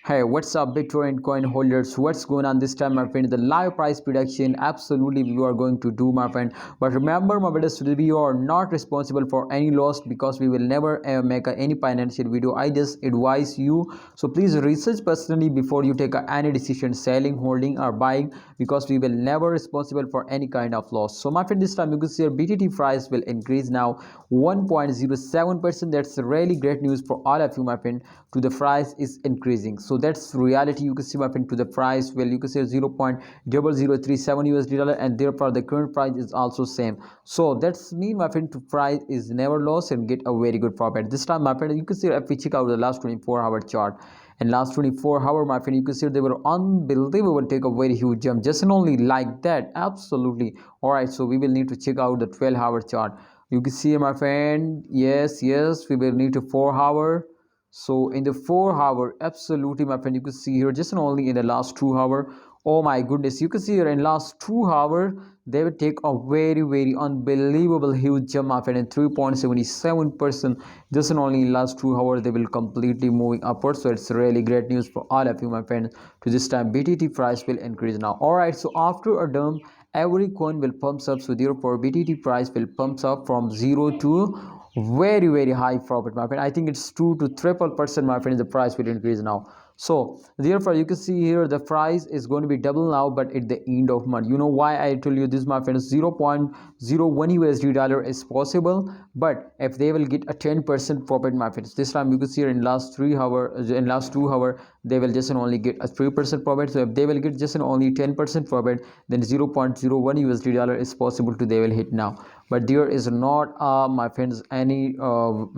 Hey, what's up, Bittorrent coin holders? What's going on this time, my friend? The live price prediction, absolutely, we are going to do, my friend. But remember, my brothers, we are not responsible for any loss because we will never make any financial video. I just advise you. So please research personally before you take any decision, selling, holding, or buying, because we will never responsible for any kind of loss. So, my friend, this time you can see your BTT price will increase now 1.07%. That's really great news for all of you, my friend. To the price is increasing, so that's reality. You can see my friend, to the price, well, you can see 0.0037 USD dollar, and therefore the current price is also same. So that's mean, my friend, to price is never lost and get a very good profit. This time, my friend, you can see if we check out the last 24-hour chart, and last 24-hour, my friend, you can see they were unbelievable, take a very huge jump just and only like that. Absolutely. All right, so we will need to check out the 12-hour chart. You can see, my friend, yes, we will need to 4-hour. So in the 4-hour, absolutely, my friend, you can see here just and only in the last 2 hour. Oh my goodness, you can see here in last 2 hour they will take a very unbelievable huge jump, my friend, in 3.77%. just and only in last 2 hours they will completely moving upwards. So it's really great news for all of you, my friends. To this time BTT price will increase now. All right, so after a dump, every coin will pumps up, so therefore BTT price will pumps up from 0 to very high profit, my friend. I think it's 2 to triple percent, my friend. The price will increase now. So therefore you can see here the price is going to be double now, but at the end of month. You know why I tell you this, my friends? 0.01 USD dollar is possible, but if they will get a 10% profit, my friends, this time you can see here in last 3 hours, in last 2 hours, they will just only get a 3% profit. So if they will get just only 10% profit, then 0.01 USD dollar is possible to they will hit now. But there is not, my friends, any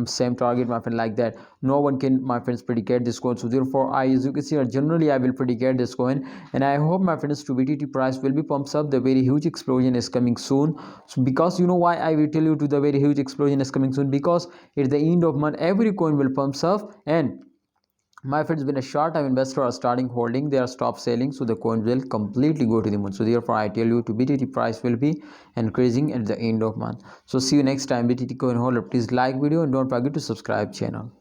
same target, my friend, like that. No one can, my friends, predict this coin. So therefore as you can see, generally I will predict this coin, and I hope, my friends, to BTT price will be pumps up. The very huge explosion is coming soon. So because you know why I will tell you to the very huge explosion is coming soon, because at the end of month every coin will pumps up, and my friends, when a short-term investor are starting holding, they are stop selling, so the coin will completely go to the moon. So therefore I tell you to BTT price will be increasing at the end of month. So see you next time, BTT coin holder. Please like video and don't forget to subscribe channel.